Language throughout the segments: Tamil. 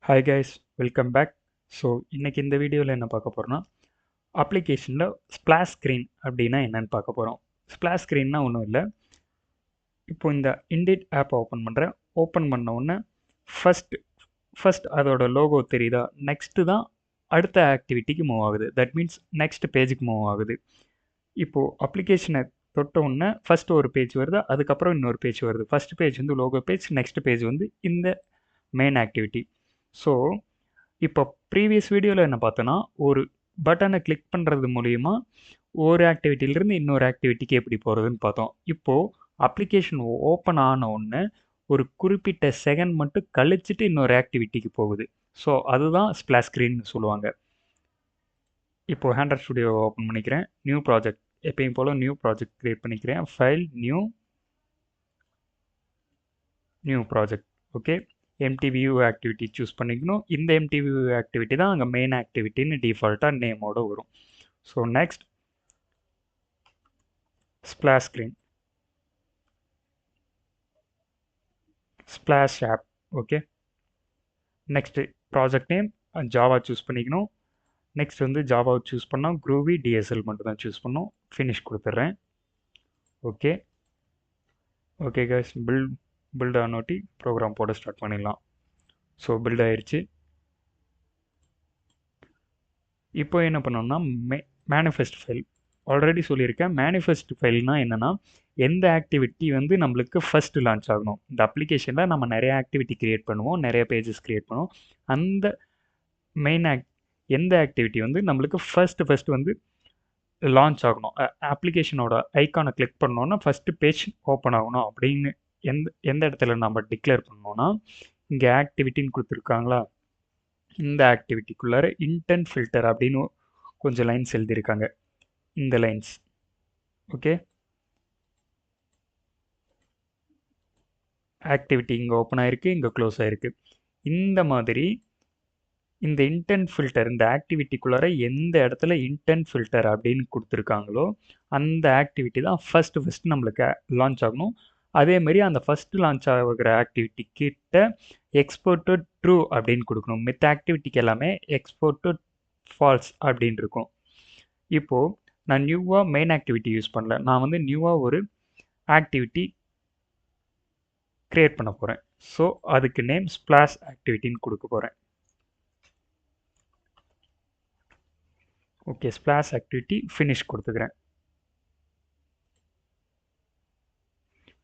Hi guys, welcome back. So இன்றைக்கி இந்த வீடியோவில் என்ன பார்க்க போகிறோன்னா, அப்ளிகேஷனில் ஸ்ப்ளாஷ் ஸ்க்ரீன் அப்படின்னா என்னென்னு பார்க்க போகிறோம். ஸ்ப்ளாஷ் ஸ்க்ரீன்னா ஒன்றும் இல்லை. இப்போ இந்த இண்டிட் ஆப்பை ஓப்பன் பண்ணுறேன். ஓப்பன் பண்ண உடனே ஃபஸ்ட் அதோட லோகோ தெரியுதா? நெக்ஸ்ட்டு தான் அடுத்த ஆக்டிவிட்டிக்கு மூவ் ஆகுது. தட் மீன்ஸ் நெக்ஸ்ட் பேஜுக்கு மூவ் ஆகுது. இப்போது அப்ளிகேஷனை தொட்ட உடனே ஃபஸ்ட்டு ஒரு பேஜ் வருது, அதுக்கப்புறம் இன்னொரு பேஜ் வருது. ஃபஸ்ட் பேஜ் வந்து லோகோ பேஜ், நெக்ஸ்ட் பேஜ் வந்து இந்த மெயின் ஆக்டிவிட்டி. ஸோ இப்போ ப்ரீவியஸ் வீடியோவில் என்ன பார்த்தோன்னா, ஒரு பட்டனை கிளிக் பண்ணுறது மூலிமா ஒரு ஆக்டிவிட்டியிலேருந்து இன்னொரு ஆக்டிவிட்டிக்கு எப்படி போகிறதுன்னு பார்த்தோம். இப்போது அப்ளிகேஷன் ஓப்பன் ஆன உடனே ஒரு குறிப்பிட்ட செகண்ட் மட்டும் கழிச்சிட்டு இன்னொரு ஆக்டிவிட்டிக்கு போகுது. ஸோ அதுதான் ஸ்ப்ளாஷ் ஸ்க்ரீன்னு சொல்லுவாங்க. இப்போது ஹேண்டர் ஸ்டுடியோ ஓப்பன் பண்ணிக்கிறேன். நியூ ப்ராஜெக்ட், எப்பயும் போல் நியூ ப்ராஜெக்ட் க்ரியேட் பண்ணிக்கிறேன். File, new project. Okay, empty view activity choose பண்ணிக்கணும். இந்த எம்டி வியூ ஆக்டிவிட்டி தான் அங்கே மெயின் ஆக்டிவிட்டின்னு டிஃபால்ட்டாக நேமோட வரும். So next splash screen, splash app. Okay, next project name Java choose பண்ணிக்கணும். நெக்ஸ்ட் வந்து ஜாவா சூஸ் பண்ணால் க்ரூவி டிஎஸ்எல் மட்டும் தான் சூஸ் பண்ணோம். ஃபினிஷ் கொடுத்துட்றேன். ஓகே ஓகே கைஸ், பில்ட் ஆனோட்டி ப்ரோக்ராம் போட ஸ்டார்ட் பண்ணிடலாம். ஸோ பில்ட் ஆயிடுச்சு. இப்போ என்ன பண்ணோம்னா மேனிஃபெஸ்ட் ஃபைல் ஆல்ரெடி சொல்லியிருக்கேன். மேனிஃபெஸ்ட் ஃபைல்னால் என்னென்னா, எந்த ஆக்டிவிட்டி வந்து நம்மளுக்கு ஃபஸ்ட்டு லான்ச் ஆகணும். இந்த அப்ளிகேஷனில் நம்ம நிறைய ஆக்டிவிட்டி க்ரியேட் பண்ணுவோம், நிறைய பேஜஸ் க்ரியேட் பண்ணுவோம். அந்த மெயின் எந்த ஆக்டிவிட்டி வந்து நம்மளுக்கு ஃபஸ்ட்டு வந்து லான்ச் ஆகணும், அப்ளிகேஷனோட ஐக்கானை கிளிக் பண்ணோன்னா ஃபஸ்ட்டு பேஜ் ஓப்பன் ஆகணும் அப்படின்னு எந்த இடத்துல நம்ம டிக்ளேர் பண்ணோன்னா, இங்கே ஆக்டிவிட்டின்னு கொடுத்துருக்காங்களா, இந்த ஆக்டிவிட்டிக்குள்ளார இன்டென்ட் ஃபில்டர் அப்படின்னு கொஞ்சம் லைன்ஸ் எழுதியிருக்காங்க. இந்த லைன்ஸ் ஓகே, ஆக்டிவிட்டி இங்கே ஓப்பன் ஆகிருக்கு, இங்கே க்ளோஸ் ஆகிருக்கு. இந்த மாதிரி இந்த இன்டென்ட் ஃபில்டர், இந்த ஆக்டிவிட்டிக்குள்ளார எந்த இடத்துல இன்டென்ட் ஃபில்டர் அப்படின்னு கொடுத்துருக்காங்களோ அந்த ஆக்டிவிட்டி தான் ஃபஸ்ட்டு நம்மளுக்கு லான்ச் ஆகணும். அதேமாரி அந்த ஃபஸ்ட்டு லான்ச் ஆகிற ஆக்டிவிட்டி கிட்ட எக்ஸ்போர்ட்டட் ட்ரூ அப்படின்னு கொடுக்கணும். மித்த ஆக்டிவிட்டிக்கு எல்லாமே எக்ஸ்போர்ட்டட் ஃபால்ஸ் அப்படின்னு இருக்கும். இப்போது நான் நியூவாக மெயின் ஆக்டிவிட்டி யூஸ் பண்ணல, நான் வந்து நியூவாக ஒரு ஆக்டிவிட்டி க்ரியேட் பண்ண போகிறேன். ஸோ அதுக்கு நேம் ஸ்ப்ளாஷ் ஆக்டிவிட்டின்னு கொடுக்க போகிறேன். ஓகே, ஸ்ப்ளாஷ் ஆக்டிவிட்டி ஃபினிஷ் கொடுத்துக்கிறேன்.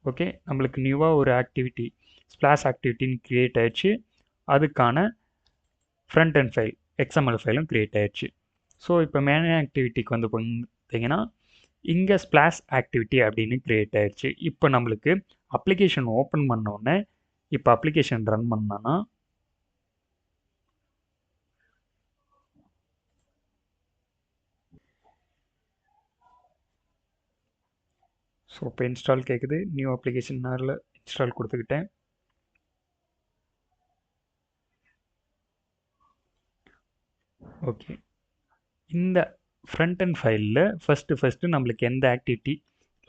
ஓகே, நம்மளுக்கு நியூவாக ஒரு ஆக்டிவிட்டி ஸ்ப்ளாஷ் ஆக்டிவிட்டின்னு க்ரியேட் ஆயிடுச்சு. அதுக்கான ஃப்ரண்ட் அண்ட் ஃபைல் எக்ஸ்எம்எல் ஃபைலும் க்ரியேட் ஆயிடுச்சு. ஸோ இப்போ மெயின் ஆக்டிவிட்டிக்கு வந்து பார்த்தீங்கன்னா, இங்கே ஸ்ப்ளாஷ் ஆக்டிவிட்டி அப்படின்னு க்ரியேட் ஆயிடுச்சு. இப்போ நம்மளுக்கு அப்ளிகேஷன் ஓப்பன் பண்ணோடனே, இப்போ அப்ளிகேஷன் ரன் பண்ணோன்னா ஸோ இப்போ இன்ஸ்டால் கேட்குது. நியூ அப்ளிகேஷன் நேரில் இன்ஸ்டால் கொடுத்துக்கிட்டேன். ஓகே, இந்த ஃப்ரண்ட் அண்ட் ஃபைலில் ஃபஸ்ட்டு நம்மளுக்கு எந்த ஆக்டிவிட்டி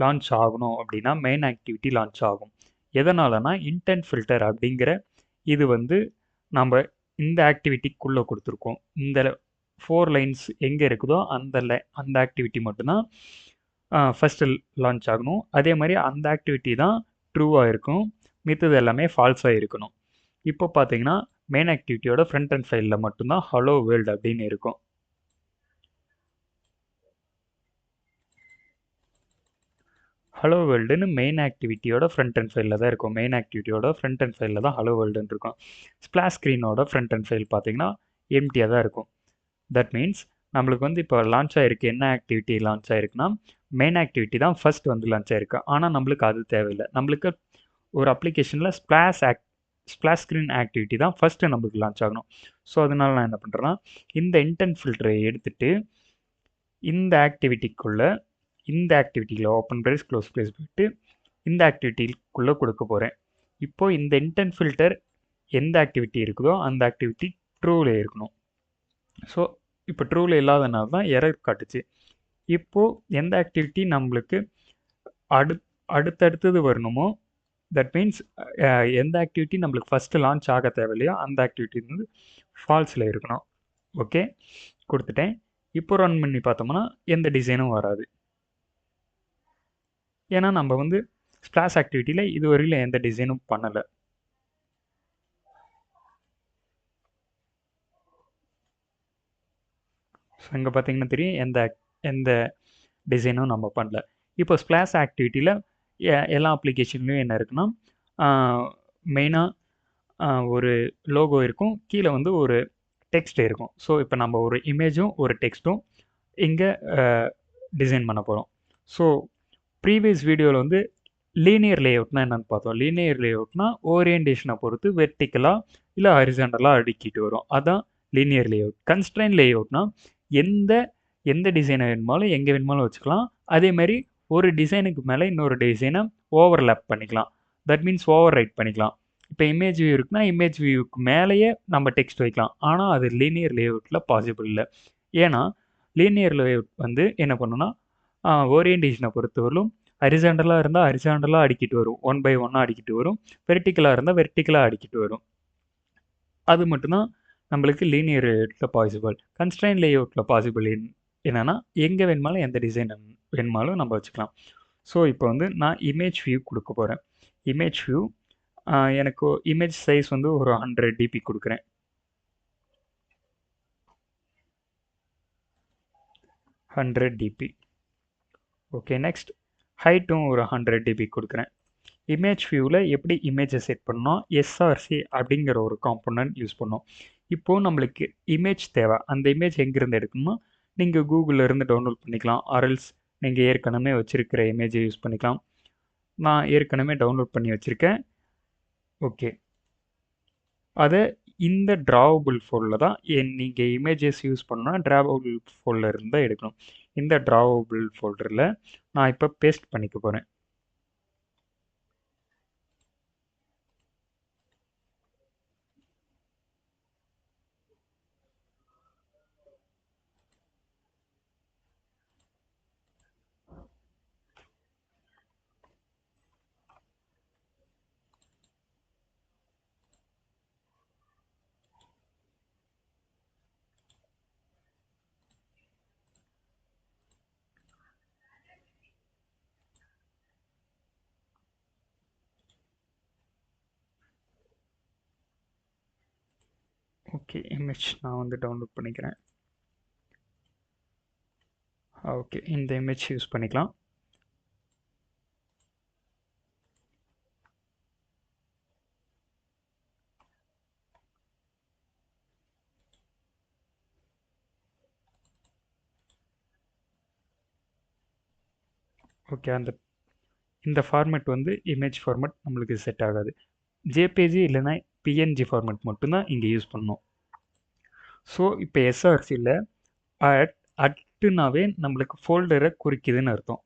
லான்ச் ஆகணும் அப்படின்னா மெயின் ஆக்டிவிட்டி லான்ச் ஆகும். எதனாலனா இன்டென்ட் ஃபில்டர் அப்படிங்கிற இது வந்து நம்ம இந்த ஆக்டிவிட்டிக்குள்ளே கொடுத்துருக்கோம். இந்த 4 லைன்ஸ் எங்கே இருக்குதோ அந்த ஆக்டிவிட்டி மட்டும்தான் ஃபஸ்ட்டு லான்ச் ஆகணும். அதே மாதிரி அந்த ஆக்டிவிட்டி தான் ட்ரூவாக இருக்கும், மித்தது எல்லாமே ஃபால்ஸாக இருக்கணும். இப்போ பார்த்தீங்கன்னா மெயின் ஆக்டிவிட்டியோட ஃப்ரண்ட் அண்ட் ஃபைலில் மட்டும்தான் ஹலோ வேர்ல்டு அப்படின்னு இருக்கும். ஹலோ வேர்ல்டுன்னு மெயின் ஆக்டிவிட்டியோட ஃப்ரண்ட் அண்ட் ஃபைலில் தான் இருக்கும். மெயின் ஆக்டிவிட்டியோட ஃப்ரண்ட் அண்ட் ஃபைலில் தான் ஹலோ வேர்ல்டுன்னு இருக்கும். ஸ்ப்ளாஷ் ஸ்க்ரீனோட ஃப்ரண்ட் அண்ட் ஃபைல் பார்த்தீங்கன்னா எம்டியாக தான் இருக்கும். தட் மீன்ஸ் நம்மளுக்கு வந்து இப்போ லான்ச் ஆகிருக்கு, என்ன ஆக்டிவிட்டி லான்ச் ஆகிருக்குன்னா மெயின் ஆக்டிவிட்டி தான் ஃபஸ்ட் வந்து லான்ச் ஆகிருக்கு. ஆனால் நம்மளுக்கு அது தேவையில்லை. நம்மளுக்கு ஒரு அப்ளிகேஷனில் ஸ்ப்ளாஷ் ஸ்க்ரீன் ஆக்டிவிட்டி தான் ஃபஸ்ட்டு நம்மளுக்கு லான்ச் ஆகணும். ஸோ அதனால நான் என்ன பண்ணுறேன்னா, இந்த இன்டென்ட் ஃபில்டரை எடுத்துகிட்டு இந்த ஆக்டிவிட்டிக்குள்ளே இந்த ஆக்டிவிட்டியில் ஓப்பன் ப்ரைஸ் க்ளோஸ் ப்ரைஸ் போயிட்டு இந்த ஆக்டிவிட்டிக்குள்ளே கொடுக்க போகிறேன். இப்போது இந்த இன்டென்ட் ஃபில்டர் எந்த ஆக்டிவிட்டி இருக்குதோ அந்த ஆக்டிவிட்டி ட்ரூவில் இருக்கணும். ஸோ இப்போ ட்ரூவில் இல்லாதனால தான் எரர் காட்டுச்சு. இப்போது எந்த ஆக்டிவிட்டி நம்மளுக்கு அடுத்தடுத்தது வரணுமோ தட் மீன்ஸ் எந்த ஆக்டிவிட்டி நம்மளுக்கு ஃபஸ்ட்டு லான்ச் ஆக தேவையில்லையோ அந்த ஆக்டிவிட்டி வந்து ஃபால்ஸில் இருக்கணும். ஓகே, கொடுத்துட்டேன். இப்போ ரன் பண்ணி பார்த்தோம்னா எந்த டிசைனும் வராது. ஏன்னா நம்ம வந்து ஸ்ப்ளாஷ் ஆக்டிவிட்டியில் இதுவரையில் எந்த டிசைனும் பண்ணலை. ஸோ இங்கே பார்த்தீங்கன்னா தெரியும் எந்த டிசைனும் நம்ம பண்ணல. இப்போ ஸ்ப்ளாஷ் ஆக்டிவிட்டியில் எல்லா அப்ளிகேஷன்லையும் என்ன இருக்குன்னா மெயினாக ஒரு லோகோ இருக்கும், கீழே வந்து ஒரு டெக்ஸ்ட் இருக்கும். ஸோ இப்போ நம்ம ஒரு இமேஜும் ஒரு டெக்ஸ்ட்டும் இங்கே டிசைன் பண்ண போகிறோம். ஸோ ப்ரீவியஸ் வீடியோவில் வந்து லீனியர் லேஅவுட்னா என்னென்னு பார்த்தோம். லீனியர் லேஅவுட்னா ஓரியன்டேஷனை பொறுத்து வெர்டிக்கலாக இல்லை ஹரிசாண்டலாக அடுக்கிட்டு வரும். அதான் லீனியர் லேஅவுட். கன்ஸ்ட்ரைன் லேஅவுட்னா எந்த எந்த டிசைனை வேணுமாலும் எங்கே வேணுமாலும் வச்சுக்கலாம். அதேமாதிரி ஒரு டிசைனுக்கு மேலே இன்னொரு டிசைனை ஓவர்லேப் பண்ணிக்கலாம். தட் மீன்ஸ் ஓவர் ரைட் பண்ணிக்கலாம். இப்போ இமேஜ் வியூ இருக்குன்னா இமேஜ் வியூக்கு மேலேயே நம்ம டெக்ஸ்ட் வைக்கலாம். ஆனால் அது லீனியர் லேஅவுட்டில் பாசிபிள் இல்லை. ஏன்னா லீனியர் லேஅவுட் வந்து என்ன பண்ணுன்னா ஓரியன்டேஷனை பொறுத்தவரையிலும் ஹரிசாண்டலாக இருந்தால் ஹரிசாண்டலாக அடிக்கிட்டு வரும், 1 by 1 அடிக்கிட்டு வரும். வெர்டிக்கலாக இருந்தால் வெர்டிக்கலாக அடிக்கிட்டு வரும். அது மட்டும்தான் நம்மளுக்கு லீனியர் லேஅவுட்டில் பாசிபிள். கன்ஸ்ட்ரைன் லேஅவுட்டில் பாசிபிள் என்னென்னா எங்கே வேணுமாலும் எந்த டிசைன் வேணுமாலும் நம்ம வச்சுக்கலாம். ஸோ இப்போ வந்து நான் இமேஜ் வியூ கொடுக்க போகிறேன். இமேஜ் வியூ எனக்கு இமேஜ் சைஸ் வந்து ஒரு 100 dp கொடுக்குறேன். 100 dp. ஓகே, நெக்ஸ்ட் ஹைட்டும் ஒரு 100 dp கொடுக்குறேன். இமேஜ் வியூவில் எப்படி இமேஜை செட் பண்ணோம், எஸ்ஆர்சி அப்படிங்கிற ஒரு காம்போனன்ட் யூஸ் பண்ணோம். இப்போது நம்மளுக்கு இமேஜ் தேவை. அந்த இமேஜ் எங்கேருந்து எடுக்கணுமோ நீங்கள் கூகுளில் இருந்து டவுன்லோட் பண்ணிக்கலாம். ஆர்எல்ஸ் நீங்கள் ஏற்கனவே வச்சுருக்கிற இமேஜை யூஸ் பண்ணிக்கலாம். நான் ஏற்கனவே டவுன்லோட் பண்ணி வச்சுருக்கேன். ஓகே, அதை இந்த ட்ராவபிள் ஃபோல்டில் தான் நீங்கள் இமேஜஸ் யூஸ் பண்ணால் ட்ராவபிள் ஃபோல்டர் இருந்தால் எடுக்கணும். இந்த ட்ராவபிள் ஃபோல்டரில் நான் இப்போ பேஸ்ட் பண்ணிக்க போகிறேன். ஓகே, இமேஜ் நான் வந்து டவுன்லோட் பண்ணிக்கிறேன். ஓகே, இந்த இமேஜ் யூஸ் பண்ணிக்கலாம். ஓகே, இந்த ஃபார்மேட் வந்து இமேஜ் ஃபார்மேட் நம்மளுக்கு செட் ஆகாது. ஜேபிஜி இல்லைன்னா பிஎன்ஜி ஃபார்மேட் மட்டும்தான் இங்கே யூஸ் பண்ணணும். ஸோ இப்போ எஸ்ஆர்சியில் அட்டுனாவே நம்மளுக்கு ஃபோல்டரை குறிக்குதுன்னு அர்த்தம்.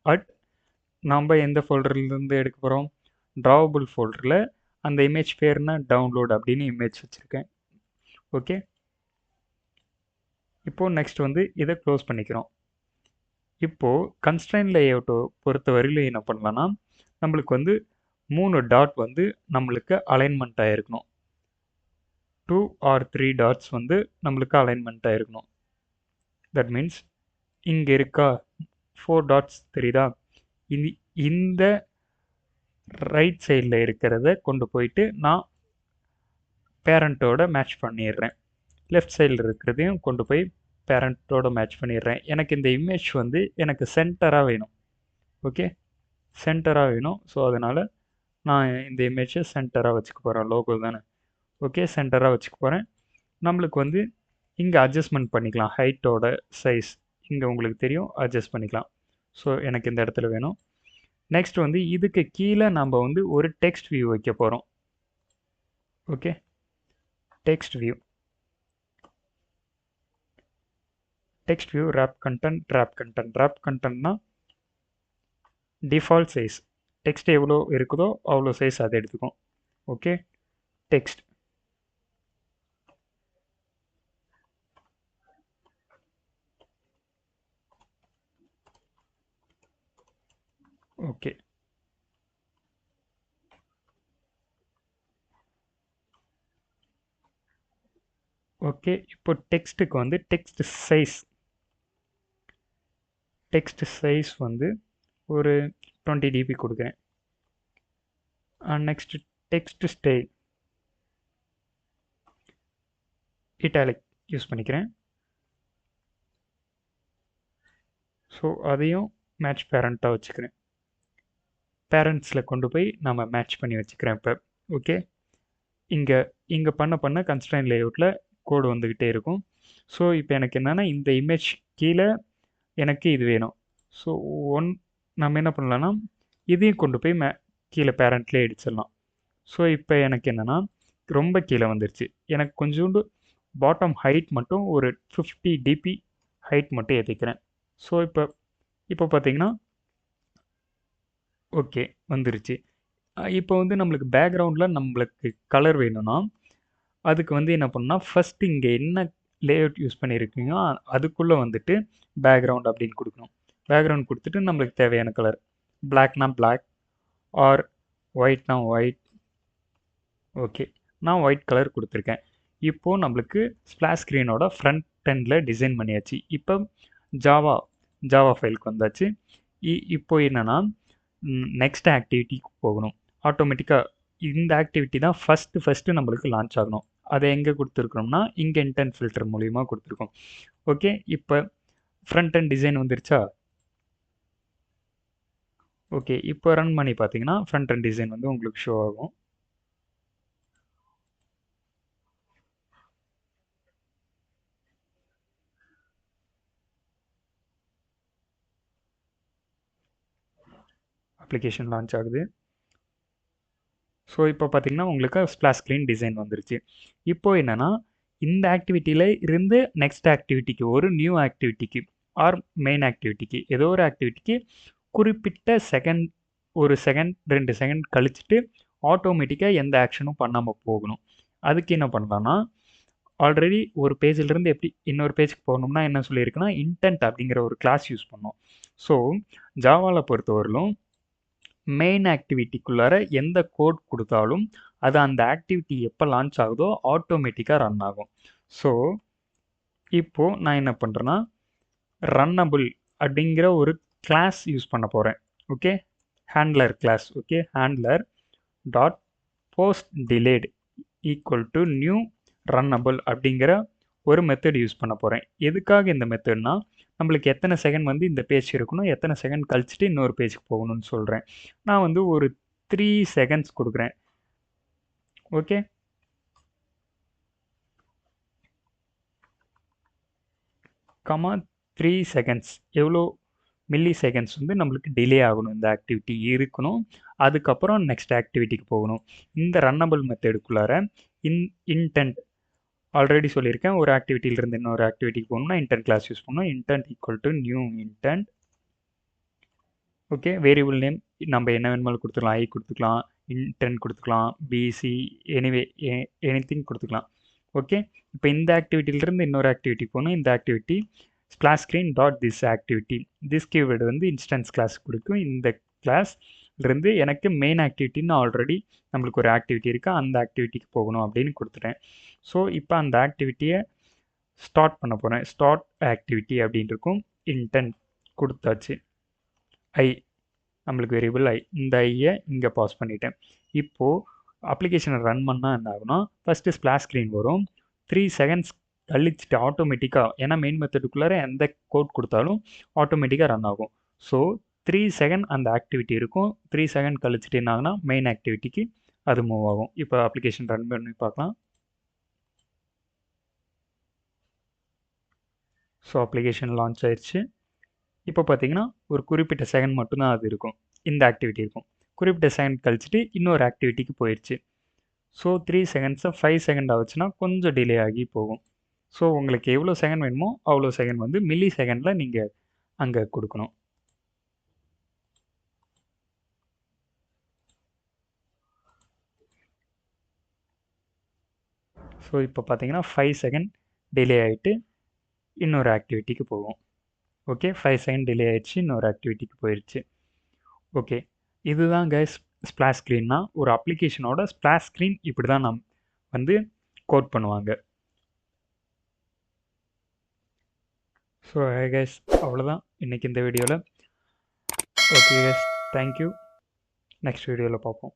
நம்ம எந்த ஃபோல்டர்லேருந்து எடுக்க போகிறோம், ட்ராவபிள் ஃபோல்டரில் அந்த இமேஜ் பேர்னா டவுன்லோட் அப்படின்னு இமேஜ் வச்சுருக்கேன். ஓகே, இப்போது நெக்ஸ்ட் வந்து இதை க்ளோஸ் பண்ணிக்கிறோம். இப்போது கன்ஸ்ட்ரைன் லேஅவுட்டை பொறுத்த வரையிலும் என்ன பண்ணலான்னா நம்மளுக்கு வந்து 3 டாட் வந்து நம்மளுக்கு அலைன்மெண்ட் ஆகிருக்கணும். 2 or 3 டாட்ஸ் வந்து நம்மளுக்கு அலைன்மெண்ட் ஆகிருக்கணும். தட் மீன்ஸ் இங்கே இருக்கா 4 டாட்ஸ் தெரியுதா, இந்த ரைட் சைடில் இருக்கிறத கொண்டு போயிட்டு நான் பேரண்ட்டோட மேட்ச் பண்ணிடுறேன். லெஃப்ட் சைடில் இருக்கிறதையும் கொண்டு போய் பேரண்ட்டோட மேட்ச் பண்ணிடுறேன். எனக்கு இந்த இமேஜ் வந்து எனக்கு சென்டராக வேணும். ஓகே, சென்டராக வேணும். ஸோ அதனால் நான் இந்த இமேஜை சென்டராக வச்சுக்க போகிறேன். லோகோ தானே. ஓகே, சென்டராக வச்சுக்க போகிறேன். நம்மளுக்கு வந்து இங்கே அட்ஜஸ்ட்மெண்ட் பண்ணிக்கலாம். ஹைட்டோட சைஸ் இங்கே உங்களுக்கு தெரியும், அட்ஜஸ்ட் பண்ணிக்கலாம். ஸோ எனக்கு இந்த இடத்துல வேணும். நெக்ஸ்ட் வந்து இதுக்கு கீழே நம்ம வந்து ஒரு டெக்ஸ்ட் வியூ வைக்க போகிறோம். ஓகே, டெக்ஸ்ட் வியூ ரேப் கண்டென்ட்னா டிஃபால்ட் சைஸ் டெக்ஸ்ட் எவ்வளோ இருக்குதோ அவ்வளோ சைஸ் அதை எடுத்துக்கும். ஓகே, டெக்ஸ்ட் ஓகே, ஓகே, இப்போ டெக்ஸ்ட்டுக்கு வந்து டெக்ஸ்ட் சைஸ் வந்து ஒரு 20 dp கொடுக்குறேன். Next text style italic use பண்ணிக்கிறேன். ஸோ அதையும் மேட்ச் பேரண்ட்டாக வச்சுக்கிறேன். பேரண்ட்ஸில் கொண்டு போய் நம்ம மேட்ச் பண்ணி வச்சுக்கிறேன் இப்போ. ஓகே, இங்கே இங்கே பண்ண கன்ஸ்ட்ரைன் லேஅவுட்டில் கோடு வந்துக்கிட்டே இருக்கும். ஸோ இப்போ எனக்கு என்னென்னா இந்த இமேஜ் கீழே எனக்கு இது வேணும். ஸோ நம்ம என்ன பண்ணலான்னா இதையும் கொண்டு போய் கீழே பேரண்ட்லேயே அடிச்சிடலாம். ஸோ இப்போ எனக்கு என்னென்னா ரொம்ப கீழே வந்துருச்சு. எனக்கு கொஞ்சோண்டு பாட்டம் ஹைட் மட்டும் ஒரு 50 dp ஹைட் மட்டும் ஏற்றிக்கிறேன். ஸோ இப்போ பார்த்தீங்கன்னா ஓகே வந்துருச்சு. இப்போ வந்து நம்மளுக்கு பேக்ரவுண்டில் நம்மளுக்கு கலர் வேணும்னா அதுக்கு வந்து என்ன பண்ணால் ஃபஸ்ட்டு இங்கே என்ன லேஅவுட் யூஸ் பண்ணியிருக்கீங்களோ அதுக்குள்ளே வந்துட்டு பேக்ரவுண்ட் அப்படின்னு கொடுக்கணும். பேக்ரவுண்ட் கொடுத்துட்டு நம்மளுக்கு தேவையான கலர் பிளாக்னா பிளாக் ஆர் ஒயிட்னா ஒயிட். ஓகே, நான் ஒயிட் கலர் கொடுத்துருக்கேன். இப்போது நம்மளுக்கு ஸ்ப்ளாஷ் ஸ்க்ரீனோட ஃப்ரண்ட் எண்டில் டிசைன் பண்ணியாச்சு. இப்போ ஜாவா ஃபைலுக்கு வந்தாச்சு. இப்போ என்னென்னா நெக்ஸ்ட் ஆக்டிவிட்டிக்கு போகணும். ஆட்டோமேட்டிக்காக இந்த ஆக்டிவிட்டி தான் ஃபஸ்ட்டு நம்மளுக்கு லான்ச் ஆகணும். அதை எங்கே கொடுத்துருக்கோம்னா இங்கே இன்டென்ட் ஃபில்டர் மூலிமா கொடுத்துருக்கோம். ஓகே, இப்போ ஃப்ரண்ட் எண்ட் டிசைன் வந்துருச்சா? ஓகே, இப்போ ரன் பண்ணி பார்த்தீங்கன்னா ஃப்ரண்ட் எண்ட் டிசைன் வந்து உங்களுக்கு ஷோ ஆகும். அப்ளிகேஷன் லான்ச் ஆகுது. ஸோ இப்போ பார்த்தீங்கன்னா உங்களுக்கு ஸ்ப்ளாஷ் ஸ்க்ரீன் டிசைன் வந்துருச்சு. இப்போது என்னென்னா இந்த ஆக்டிவிட்டியில் இருந்து நெக்ஸ்ட் ஆக்டிவிட்டிக்கு ஒரு நியூ ஆக்டிவிட்டிக்கு ஆர் மெயின் ஆக்டிவிட்டிக்கு ஏதோ ஒரு ஆக்டிவிட்டிக்கு குறிப்பிட்ட ஒரு செகண்ட் 2 செகண்ட் கழிச்சுட்டு ஆட்டோமேட்டிக்காக எந்த ஆக்ஷனும் பண்ணாமல் போகணும். அதுக்கு என்ன பண்ணலான்னா ஆல்ரெடி ஒரு பேஜிலிருந்து எப்படி இன்னொரு பேஜுக்கு போகணும்னா என்ன சொல்லியிருக்குன்னா இன்டென்ட் அப்படிங்கிற ஒரு கிளாஸ் யூஸ் பண்ணோம். ஸோ ஜாவாவில் பொறுத்தவரையிலும் மெயின் ஆக்டிவிட்டிக்குள்ளார எந்த கோட் கொடுத்தாலும் அது அந்த ஆக்டிவிட்டி எப்போ லான்ச் ஆகுதோ ஆட்டோமேட்டிக்காக ரன் ஆகும். ஸோ இப்போது நான் என்ன பண்ணுறேன்னா ரன்னபிள் அப்படிங்கிற ஒரு கிளாஸ் யூஸ் பண்ண போகிறேன். Okay, handler class. Okay, handler dot post delayed equal to new runnable அப்படிங்கிற ஒரு மெத்தட் யூஸ் பண்ண போகிறேன். எதுக்காக இந்த மெத்தட்னா நம்மளுக்கு எத்தனை செகண்ட் வந்து இந்த பேஜ் இருக்கணும், எத்தனை செகண்ட் கழிச்சுட்டு இன்னொரு பேஜுக்கு போகணும்னு சொல்கிறேன். நான் வந்து ஒரு 3 செகண்ட்ஸ் கொடுக்குறேன். ஓகே, கமா 3 செகண்ட்ஸ் எவ்வளோ மில்லி செகண்ட்ஸ் வந்து நம்மளுக்கு டிலே ஆகணும், இந்த ஆக்டிவிட்டி இருக்கணும். அதுக்கப்புறம் நெக்ஸ்ட் ஆக்டிவிட்டிக்கு போகணும். இந்த ரன்னபிள் மெத்தடுக்குள்ளார இன்டென்ட் ஆல்ரெடி சொல்லியிருக்கேன். ஒரு ஆக்டிவிட்டியிலிருந்து இன்னொரு ஆக்டிவிட்டிக்கு போகணும்னா இன்டென்ட் கிளாஸ் யூஸ் பண்ணணும். Intend equal to new intend. Okay, variable name நம்ம என்ன வேணுமாலும் கொடுத்துக்கலாம். ஐ கொடுத்துக்கலாம், இன்டென்ட் கொடுத்துக்கலாம், பிசி எனிவே எனிதிங் கொடுத்துக்கலாம். ஓகே, இப்போ இந்த ஆக்டிவிட்டியிலிருந்து இன்னொரு ஆக்டிவிட்டிக்கு போகணும். இந்த activity splash screen dot this activity. This keyword வந்து இன்ஸ்டன்ஸ் கிளாஸ் கொடுக்கும். இந்த கிளாஸ்லேருந்து எனக்கு மெயின் ஆக்டிவிட்டின்னு ஆல்ரெடி நம்மளுக்கு ஒரு ஆக்டிவிட்டி இருக்குது, அந்த ஆக்டிவிட்டிக்கு போகணும் அப்படின்னு கொடுத்துட்டேன். ஸோ இப்போ அந்த ஆக்டிவிட்டியை ஸ்டார்ட் பண்ண போகிறேன். ஸ்டார்ட் ஆக்டிவிட்டி அப்படின்னு இருக்கும். இன்டென்ட் கொடுத்தாச்சு. ஐ நம்மளுக்கு வேரியபிள் ஐ, இந்த ஐயை இங்கே பாஸ் பண்ணிட்டேன். இப்போது அப்ளிகேஷனை ரன் பண்ணால் என்ன ஆகுனா ஃபஸ்ட்டு ஸ்ப்ளாஷ் ஸ்க்ரீன் வரும். 3 செகண்ட்ஸ் கழிச்சுட்டு ஆட்டோமேட்டிக்காக, ஏன்னா மெயின் மெத்தடுக்குள்ளார எந்த கோட் கொடுத்தாலும் ஆட்டோமேட்டிக்காக ரன் ஆகும். ஸோ 3 செகண்ட் அந்த ஆக்டிவிட்டி இருக்கும். 3 செகண்ட் கழிச்சுட்டு என்ன ஆகுனா மெயின் ஆக்டிவிட்டிக்கு அது மூவ் ஆகும். இப்போ அப்ளிகேஷன் ரன் பண்ணி பார்க்கலாம். ஸோ அப்ளிகேஷன் லான்ச் ஆயிடுச்சு. இப்போ பார்த்தீங்கன்னா ஒரு குறிப்பிட்ட செகண்ட் மட்டும்தான் அது இருக்கும், இந்த ஆக்டிவிட்டி இருக்கும். குறிப்பிட்ட செகண்ட் கழிச்சுட்டு இன்னொரு ஆக்டிவிட்டிக்கு போயிடுச்சு. ஸோ 3 செகண்ட்ஸை 5 செகண்ட் ஆச்சுன்னா கொஞ்சம் டிலே ஆகி போகும். ஸோ உங்களுக்கு எவ்வளோ செகண்ட் வேணுமோ அவ்வளோ செகண்ட் வந்து மில்லி செகண்டில் நீங்கள் அங்கே கொடுக்கணும். ஸோ இப்போ பார்த்தீங்கன்னா 5 செகண்ட் டிலே ஆகிட்டு இன்னொரு ஆக்டிவிட்டிக்கு போகும். ஓகே, 5 செகண்ட் டிலே ஆகிடுச்சு, இன்னொரு ஆக்டிவிட்டிக்கு போயிடுச்சு. ஓகே, இதுதான் கைஸ் ஸ்ப்ளாஷ் ஸ்க்ரீன்னா. ஒரு அப்ளிகேஷனோட ஸ்ப்ளாஷ் ஸ்க்ரீன் இப்படி தான் வந்து கோட் பண்ணுவாங்க. ஸோ கைஸ் அவ்வளோதான் இன்றைக்கி இந்த வீடியோவில். Okay guys, thank you. நெக்ஸ்ட் வீடியோவில் பார்ப்போம்.